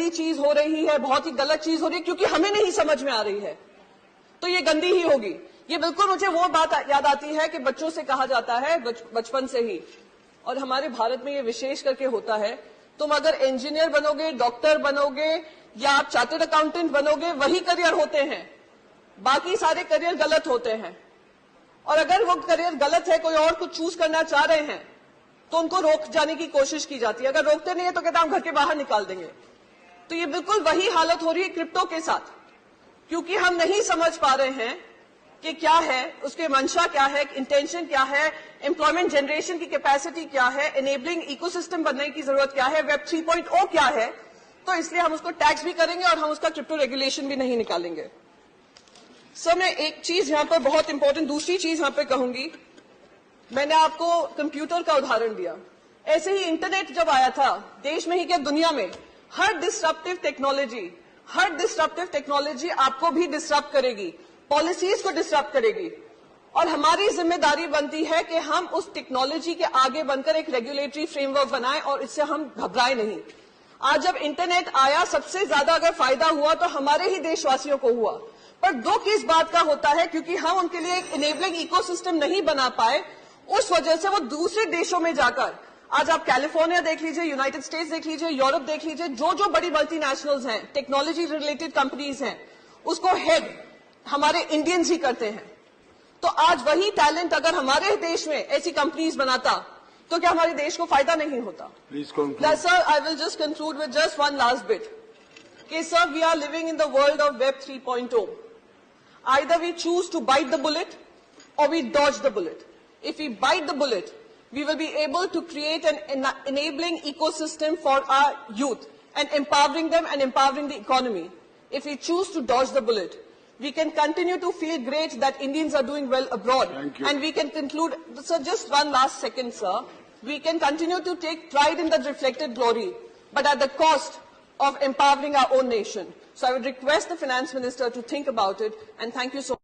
گندی چیز ہو رہی ہے, بہت ہی غلط چیز ہو رہی ہے, کیونکہ ہمیں نہیں سمجھ میں آ رہی ہے تو یہ گندی ہی ہوگی. یہ بالکل مجھے وہ بات یاد آتی ہے کہ بچوں سے کہا جاتا ہے بچپن سے ہی, اور ہمارے بھارت میں یہ وشیش کر کے ہوتا ہے, تم اگر انجینئر بنو گے, ڈاکٹر بنو گے یا آپ چارٹرڈ اکاؤنٹنٹ بنو گے, وہی کریئر ہوتے ہیں, باقی سارے کریئر غلط ہوتے ہیں. اور اگر وہ کریئر غلط ہے, کوئی اور کچھ چوز کرنا چاہ رہے ہیں تو ان کو روک جانے کی کوشش کی جاتی ہے. اگر روکتے نہیں ہے تو کہتے ہیں ہم گھر کے باہر نکال دیں گے. تو یہ بالکل وہی حالت ہو رہی ہے کرپٹو کے ساتھ, کیونکہ ہم نہیں سمجھ پا رہے ہیں کہ کیا ہے, اس کے منشا کیا ہے, انٹینشن کیا ہے, امپلائمنٹ جنریشن کی کیپیسٹی کیا ہے, انیبلنگ ایکو سسٹم بننے کی ضرورت کیا ہے, ویب 3.0 کیا ہے. تو اس لیے ہم اس کو ٹیکس بھی کریں گے اور ہم اس کا کرپٹو ریگولیشن بھی نہیں نکالیں گے. سر میں ایک چیز یہاں پر بہت امپورٹنٹ, دوسری چیز یہاں پہ کہوں گی. میں نے آپ کو کمپیوٹر کا ادھارن دیا, ایسے ہی انٹرنیٹ جب آیا تھا دیش میں ہی کیا دنیا میں, ہر ڈسرپٹیو ٹیکنالوجی آپ کو بھی ڈسرپٹ کرے گی, پالیسیز کو ڈسرپٹ کرے گی, اور ہماری ذمہ داری بنتی ہے کہ ہم اس ٹیکنالوجی کے آگے بن کر ایک ریگولیٹری فریم ورک بنائیں اور اس سے ہم گھبرائیں نہیں. آج جب انٹرنیٹ آیا سب سے زیادہ اگر فائدہ ہوا تو ہمارے ہی دیش واسیوں کو ہوا, پر دکھ اس بات کا ہوتا ہے کیونکہ ہم ان کے لیے ایک انیبلنگ ایکو سسٹم نہیں بنا پائے, اس وجہ سے وہ دوسرے دیشوں میں جا کر, آج آپ کیلیفورنیا دیکھ لیجئے, یونائٹڈ اسٹیٹس دیکھ لیجئے, یورپ دیکھ لیجئے, جو بڑی ملٹی نیشنلز ہیں, ٹیکنالوجی ریلیٹڈ کمپنیز ہیں, اس کو ہیڈ ہمارے انڈینز ہی کرتے ہیں. تو آج وہی ٹیلنٹ اگر ہمارے دیش میں ایسی کمپنیز بناتا تو کیا ہمارے دیش کو فائدہ نہیں ہوتا؟ سر, I will just conclude with just one last bit. Okay, sir, we are living in the world of Web 3.0. Either we choose to bite the bullet or we dodge the bullet. If we bite the bullet, we will be able to create an enabling ecosystem for our youth and empowering them and empowering the economy. If we choose to dodge the bullet, we can continue to feel great that Indians are doing well abroad. Thank you. And we can conclude, sir, just one last second, sir. We can continue to take pride in that reflected glory, but at the cost of empowering our own nation. So I would request the Finance Minister to think about it, and thank you so much.